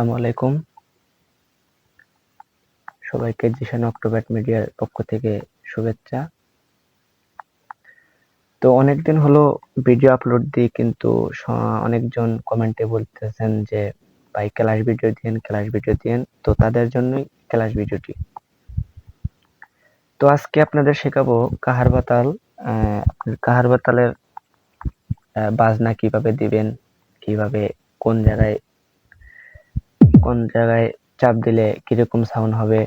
আসসালামু আলাইকুম। সবাইকে জিশান অক্টোপ্যাড মিডিয়ার পক্ষ থেকে শুভেচ্ছা। তো অনেকদিন হলো ভিডিও আপলোড দিই, কিন্তু অনেকজন কমেন্টে বলতেছেন যে ভাই ক্লাস ভিডিও দিন। তো তাদের জন্যই ক্লাস ভিডিওটি। তো আজকে আপনাদের শেখাবো কাহার বাতাল। কাহার বাতালের বাজনা কিভাবে দিবেন, কিভাবে কোন জায়গায় চাপ দিলে কিরকম সাউন্ড হবে।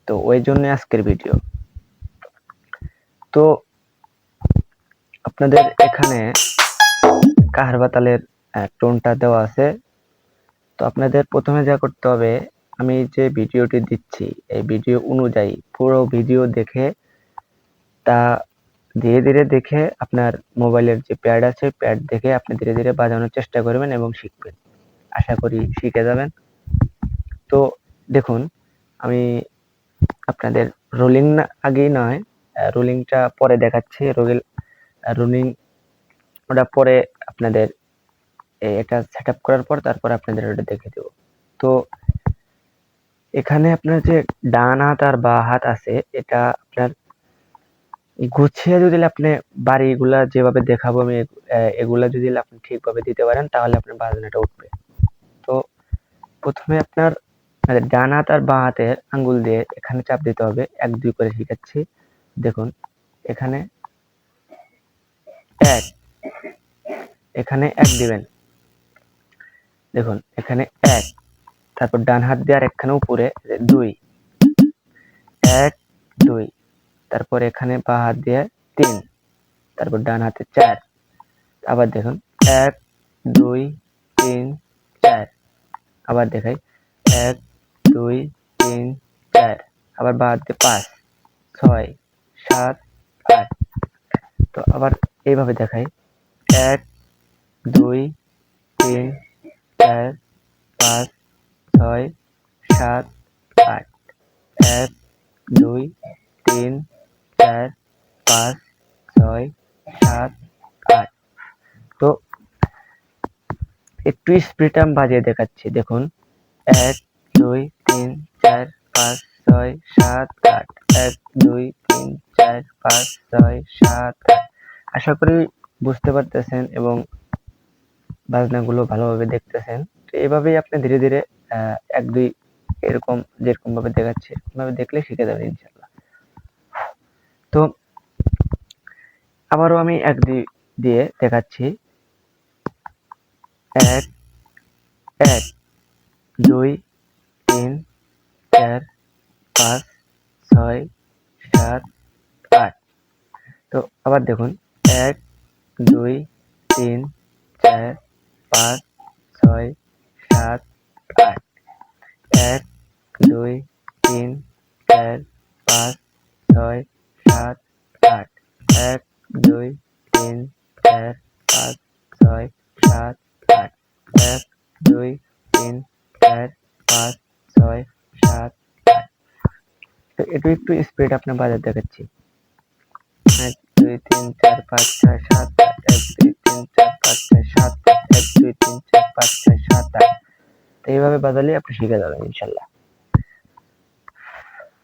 তো ওই জন্য আজকের ভিডিও। তো আপনাদের এখানে কাহার বাতালের টোনটা দেওয়া আছে। তো আপনাদের প্রথমে যা করতে হবে, আমি যে ভিডিওটি দিচ্ছি এই ভিডিও অনুযায়ী পুরো ভিডিও দেখে তা ধীরে ধীরে দেখে আপনার মোবাইলের যে প্যাড আছে প্যাড দেখে আপনি ধীরে ধীরে বাজানোর চেষ্টা করবেন এবং শিখবেন। আশা করি শিখে যাবেন। তো দেখুন, আমি আপনাদের রোলিং আগেই নয়, রোলিংটা পরে দেখাচ্ছি। রোলিং ওটা পরে আপনাদের এটা সেটআপ করার পর তারপর আপনাদের ওটা দেখে দেব। তো এখানে আপনার যে ডান হাত আর বাঁ হাত আছে, এটা আপনার গুছিয়ে যদি আপনি বাড়িগুলা যেভাবে দেখাবো আমি এগুলা যদি আপনি ঠিকভাবে দিতে পারেন তাহলে আপনার বাজনাটা উঠবে। তো প্রথমে আপনার ডান হাত আর বাঁ হাতের আঙ্গুল দিয়ে এখানে চাপ দিতে হবে, 1 2 করে শিখাচ্ছি। দেখুন, এখানে 1, এখানে 1 দিবেন। দেখুন এখানে 1, তারপর ডান হাত দিয়ে আর একখানে উপরে 2, 1 2, তারপর এখানে বাঁ হাত দিয়ে 3, তারপর ডান হাতে 4। আবার দেখুন 1 2 3 4। আবার দেখাই 1 2 3 4। আবার বাঁ হাতে 5 6 7 8। তো আবার এইভাবে দেখাই 1 2 3 4 5 6 7 8। 1 2 3 4 5 6 7 8। তো একটু স্পিডে আমি বাজিয়ে দেখাচ্ছি। দেখুন 1 2 3 4 5 6 7 8। 1 2 3 4 5 6 7 8। আশা করি বুঝতে পারতেছেন এবং বাজনাগুলো ভালোভাবে দেখতেছেন। তো এভাবেই আপনি ধীরে ধীরে 1 2 এরকম যেরকম ভাবে দেখাচ্ছি এরকম ভাবে দেখলে শিখে যাবেন ইনশাআল্লাহ। তো আবারও আমি 1 2 দিয়ে দেখাচ্ছি। 1 1 2 3 4 5 6 7 8। তো আবার দেখুন 1 2 3 4 5 6 7 8। 1 2 3 4 5 6 7 8। 1 2 3 4 5 6 7 8। 1 2 3 4 5 6 7 8। তো একটু স্পিড আপনি বাজাতে দেখাচ্ছি। 1 2 3 4 5 6 7 8। 1 2 3 4 5 6 7 8। 1 2 3 4 5 6 7 8। তো এইভাবে বাজালে আপনি শিখে যাবেন ইনশাআল্লাহ।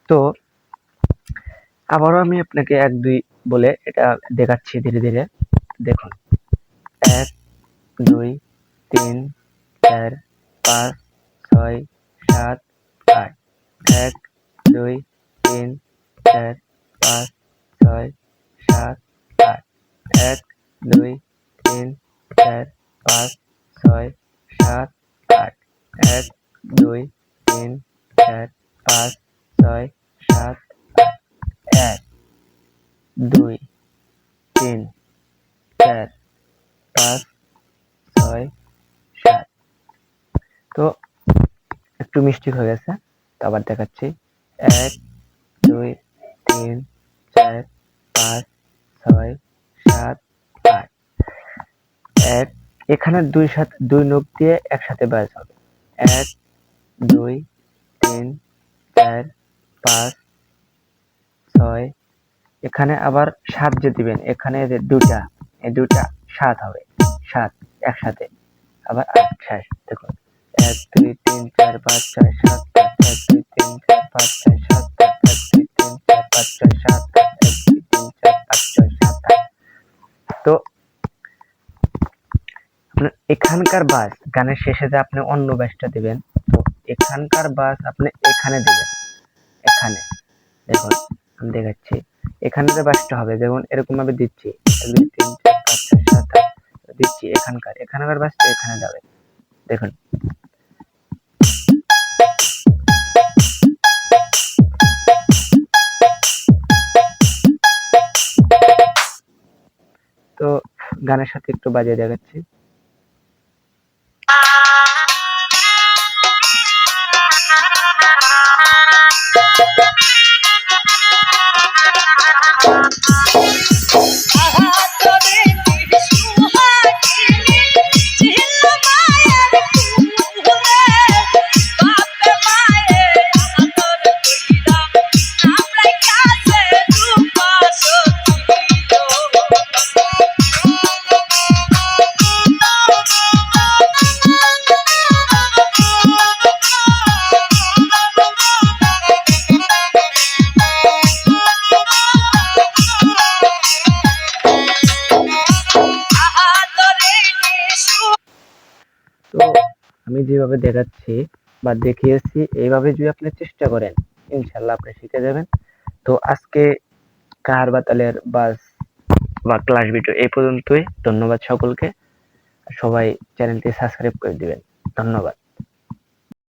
তো আবারও আমি আপনাকে 1 2 বলে এটা দেখাচ্ছি ধীরে ধীরে। দেখুন 1 2 3 4 5 6 7 8। 1 2 3 4 5 6 7 8। 1 2 3 4 5 6 7 8। 1 2 3 4 5 6 7 8। 1 2 3 4 5 6 7। তো একটু মিষ্টি হয়ে গেছে। তো আবার দেখাচ্ছি 1 2 3 4 5 6 7 8। 1 এখানে 2 নখ দিয়ে একসাথে বাজাতে হবে। 1 2 3 4 5 6। এখানে আবার 7 যে দিবেন, এখানে যে দুটা, এই দুটা 7 হবে। 7 একসাথে। আবার 8 শেষ। দেখুন 1 2 3 4 5 6 7 8 1 2 3 4 5 6 7 8 1 2 3 4 5 6 7 8 1 2 3 4 5 6 7 8 তো আপনার এখানকার বাস গানের শেষে যে আপনি অন্য বাসটা দিবেন, তো এখানকার বাস আপনি এখানে দিবেন। এখানে দেখুন আমি দেখাচ্ছি, এখানে যে বাসটা হবে যেমন এরকম ভাবে দিচ্ছি 1 2 3 4 5 6 7 8 দিচ্ছি, এখানকার বাসটা এখানে যাবে। দেখুন তো গানের সাথে একটু বাজিয়ে দেখাচ্ছি। তো আমি যেভাবে দেখাচ্ছি বা দেখিয়েছি এইভাবে যদি আপনি চেষ্টা করেন ইনশাল্লাহ আপনি শিখে যাবেন। তো আজকে কাহারবা তালের বাস বা ক্লাস ভিডিও এই পর্যন্তই। ধন্যবাদ সকলকে, সবাই চ্যানেলটি সাবস্ক্রাইব করে দিবেন। ধন্যবাদ।